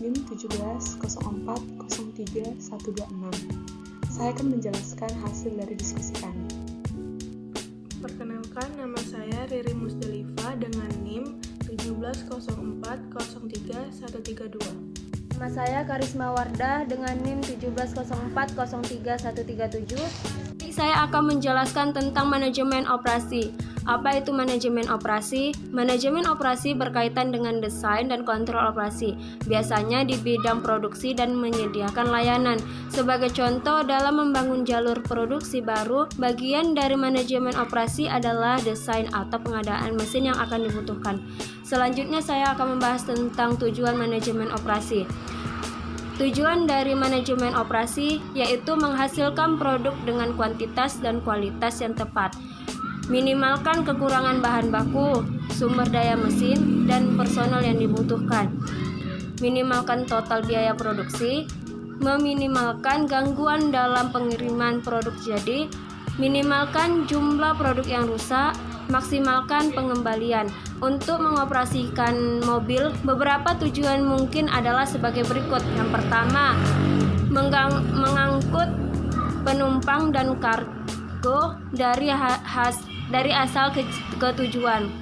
izin 1704030126. Saya akan menjelaskan hasil dari diskusi kami. Perkenalkan, nama saya Riri Musdalifah dengan NIM 1704030132. Nama saya Karisma Wardah dengan NIM 1704030137. Saya akan menjelaskan tentang manajemen operasi. Apa itu manajemen operasi? Manajemen operasi berkaitan dengan desain dan kontrol operasi, biasanya di bidang produksi dan menyediakan layanan. Sebagai contoh, dalam membangun jalur produksi baru, bagian dari manajemen operasi adalah desain atau pengadaan mesin yang akan dibutuhkan. Selanjutnya saya akan membahas tentang tujuan manajemen operasi. Tujuan dari manajemen operasi yaitu menghasilkan produk dengan kuantitas dan kualitas yang tepat, minimalkan kekurangan bahan baku, sumber daya mesin, dan personel yang dibutuhkan, minimalkan total biaya produksi, meminimalkan gangguan dalam pengiriman produk jadi, minimalkan jumlah produk yang rusak, maksimalkan pengembalian. Untuk mengoperasikan mobil, beberapa tujuan mungkin adalah sebagai berikut. Yang pertama, mengangkut penumpang dan kargo dari asal ke tujuan.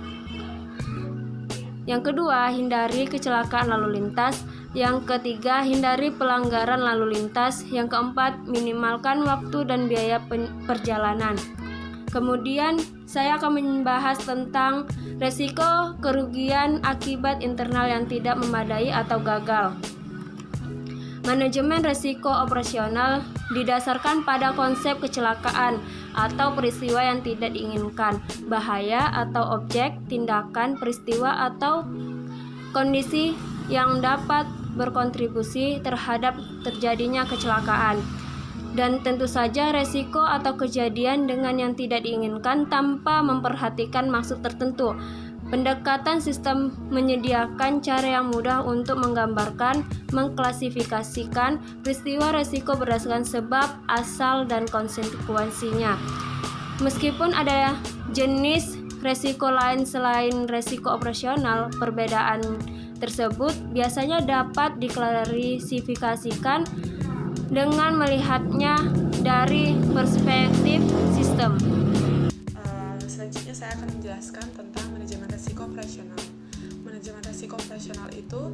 Yang kedua, hindari kecelakaan lalu lintas. Yang ketiga, hindari pelanggaran lalu lintas. Yang keempat, minimalkan waktu dan biaya perjalanan. Kemudian, saya akan membahas tentang resiko kerugian akibat internal yang tidak memadai atau gagal. Manajemen resiko operasional didasarkan pada konsep kecelakaan atau peristiwa yang tidak diinginkan, bahaya atau objek, tindakan, peristiwa, atau kondisi yang dapat berkontribusi terhadap terjadinya kecelakaan. Dan tentu saja resiko atau kejadian dengan yang tidak diinginkan tanpa memperhatikan maksud tertentu. Pendekatan sistem menyediakan cara yang mudah untuk menggambarkan, mengklasifikasikan peristiwa resiko berdasarkan sebab, asal, dan konsekuensinya. Meskipun ada jenis resiko lain selain resiko operasional, perbedaan tersebut biasanya dapat diklasifikasikan dengan melihatnya dari perspektif sistem. Selanjutnya saya akan menjelaskan tentang manajemen risiko operasional. Manajemen risiko operasional itu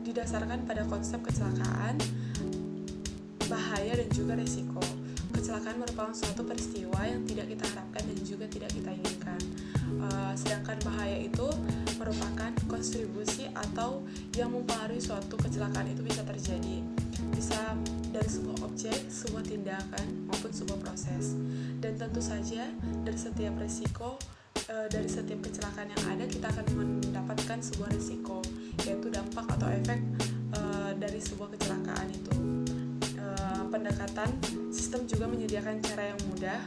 didasarkan pada konsep kecelakaan, bahaya, dan juga risiko. Kecelakaan merupakan suatu peristiwa yang tidak kita harapkan dan juga tidak kita inginkan. Sedangkan bahaya itu merupakan kontribusi atau yang mempengaruhi suatu kecelakaan itu bisa terjadi. Bisa dari sebuah objek, sebuah tindakan, maupun sebuah proses. Dan tentu saja dari setiap risiko, dari setiap kecelakaan yang ada, kita akan mendapatkan sebuah risiko, yaitu dampak atau efek dari sebuah kecelakaan itu. Pendekatan sistem juga menyediakan cara yang mudah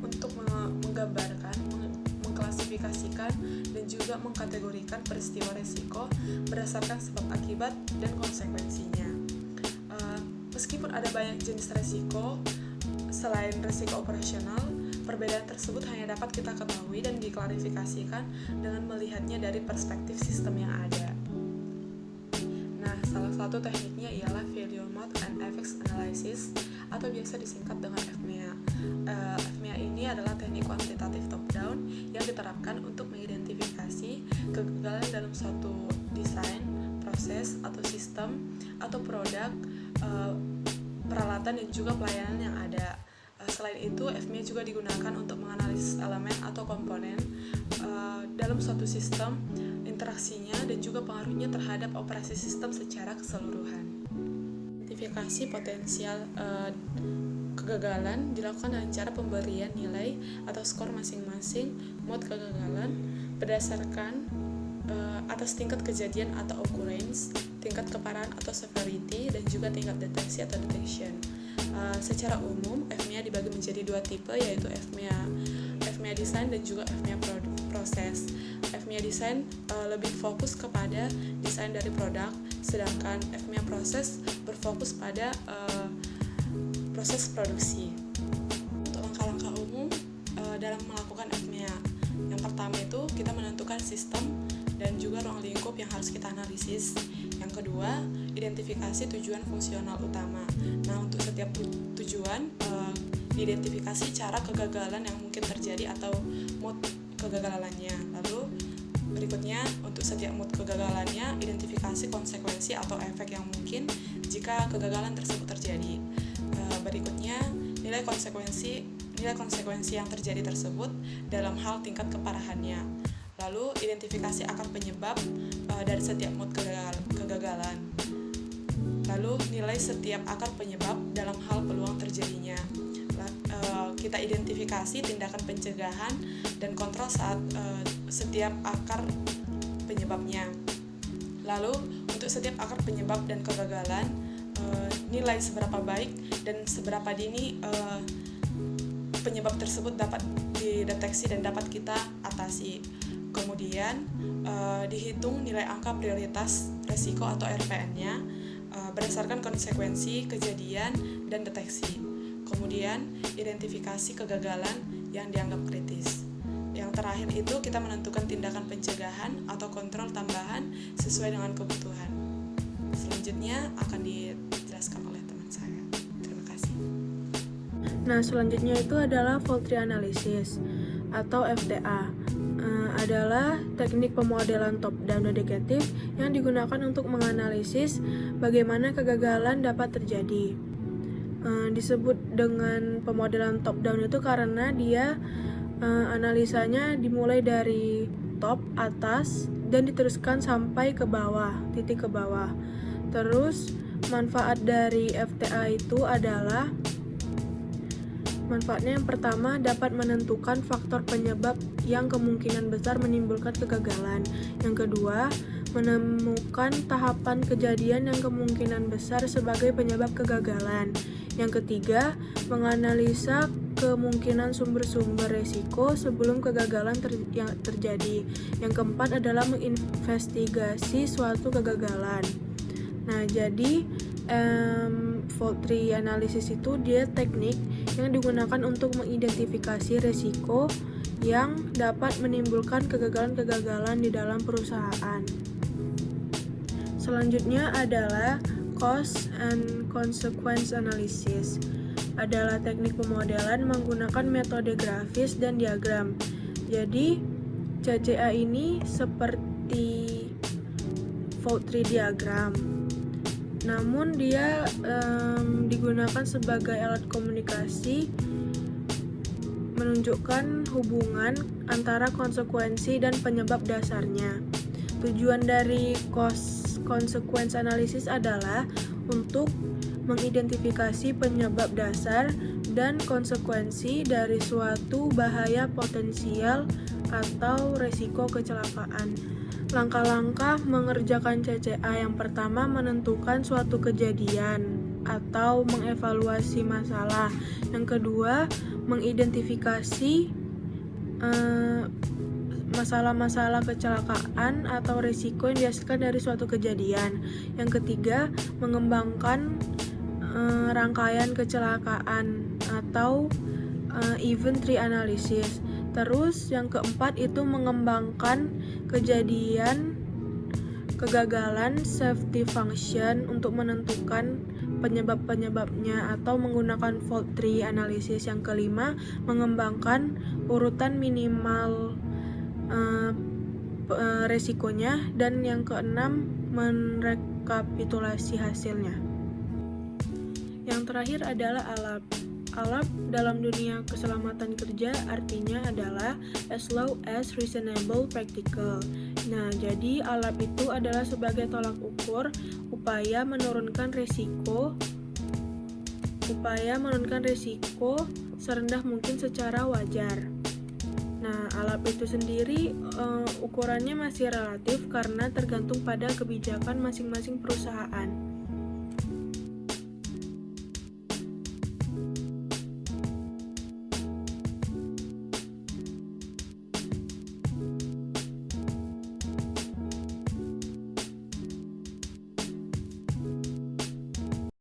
untuk menggambarkan, mengklasifikasikan, dan juga mengkategorikan peristiwa risiko berdasarkan sebab akibat dan konsekuensinya. Meskipun ada banyak jenis resiko selain resiko operasional, perbedaan tersebut hanya dapat kita ketahui dan diklarifikasikan dengan melihatnya dari perspektif sistem yang ada. Nah, salah satu tekniknya ialah Failure Mode and Effects Analysis atau biasa disingkat dengan FMEA. FMEA ini adalah teknik kuantitatif top-down yang diterapkan untuk mengidentifikasi kegagalan dalam suatu desain, proses, atau sistem, atau produk, peralatan, dan juga pelayanan yang ada. Selain itu, FMEA juga digunakan untuk menganalisis elemen atau komponen dalam suatu sistem, interaksinya, dan juga pengaruhnya terhadap operasi sistem secara keseluruhan. Identifikasi potensial kegagalan dilakukan dengan cara pemberian nilai atau skor masing-masing mode kegagalan berdasarkan atas tingkat kejadian atau occurrence, tingkat keparahan atau severity, dan juga tingkat deteksi atau detection. Secara umum, FMEA dibagi menjadi dua tipe, yaitu FMEA design dan juga FMEA proses. FMEA design lebih fokus kepada desain dari produk, sedangkan FMEA proses berfokus pada proses produksi. Untuk langkah-langkah umum dalam melakukan FMEA, yang pertama itu kita menentukan sistem dan juga ruang lingkup yang harus kita analisis. Yang kedua, identifikasi tujuan fungsional utama. Nah, untuk setiap tujuan diidentifikasi cara kegagalan yang mungkin terjadi atau mood kegagalannya. Lalu berikutnya, untuk setiap mood kegagalannya, identifikasi konsekuensi atau efek yang mungkin jika kegagalan tersebut terjadi. Berikutnya, nilai konsekuensi yang terjadi tersebut dalam hal tingkat keparahannya. Lalu, identifikasi akar penyebab dari setiap mood kegagalan. Lalu, nilai setiap akar penyebab dalam hal peluang terjadinya. Kita identifikasi tindakan pencegahan dan kontrol saat setiap akar penyebabnya. Lalu, untuk setiap akar penyebab dan kegagalan, nilai seberapa baik dan seberapa dini penyebab tersebut dapat dideteksi dan dapat kita atasi. Kemudian, dihitung nilai angka prioritas risiko atau RPN-nya berdasarkan konsekuensi, kejadian, dan deteksi. Kemudian, identifikasi kegagalan yang dianggap kritis. Yang terakhir itu kita menentukan tindakan pencegahan atau kontrol tambahan sesuai dengan kebutuhan. Selanjutnya akan dijelaskan oleh teman saya. Terima kasih. Nah, selanjutnya itu adalah fault tree analysis atau FTA. Adalah teknik pemodelan top-down dedikatif yang digunakan untuk menganalisis bagaimana kegagalan dapat terjadi. Disebut dengan pemodelan top-down itu karena dia analisanya dimulai dari top, atas, dan diteruskan sampai ke bawah, titik ke bawah. Terus, manfaat dari FTA itu adalah manfaatnya yang pertama dapat menentukan faktor penyebab yang kemungkinan besar menimbulkan kegagalan. Yang kedua, menemukan tahapan kejadian yang kemungkinan besar sebagai penyebab kegagalan. Yang ketiga, menganalisa kemungkinan sumber-sumber resiko sebelum kegagalan terjadi. Yang keempat adalah menginvestigasi suatu kegagalan. Nah, jadi fault tree analysis itu dia teknik yang digunakan untuk mengidentifikasi resiko yang dapat menimbulkan kegagalan-kegagalan di dalam perusahaan. Selanjutnya adalah Cause and Consequence Analysis. Adalah teknik pemodelan menggunakan metode grafis dan diagram. Jadi, CCA ini seperti fault tree diagram. Namun dia digunakan sebagai alat komunikasi menunjukkan hubungan antara konsekuensi dan penyebab dasarnya. Tujuan dari consequence analysis adalah untuk mengidentifikasi penyebab dasar dan konsekuensi dari suatu bahaya potensial atau resiko kecelakaan. Langkah-langkah mengerjakan CCA yang pertama menentukan suatu kejadian atau mengevaluasi masalah. Yang kedua, mengidentifikasi masalah-masalah kecelakaan atau risiko yang dihasilkan dari suatu kejadian. Yang ketiga, mengembangkan rangkaian kecelakaan atau event tree analysis. Terus yang keempat itu mengembangkan kegagalan safety function untuk menentukan penyebab-penyebabnya atau menggunakan fault tree analysis. Yang kelima, mengembangkan urutan minimal resikonya, dan yang keenam, merekapitulasi hasilnya. Yang terakhir adalah ALAP. ALAP dalam dunia keselamatan kerja artinya adalah as low as reasonable practical. Nah, jadi ALAP itu adalah sebagai tolak ukur upaya menurunkan resiko serendah mungkin secara wajar. Nah, ALAP itu sendiri ukurannya masih relatif karena tergantung pada kebijakan masing-masing perusahaan.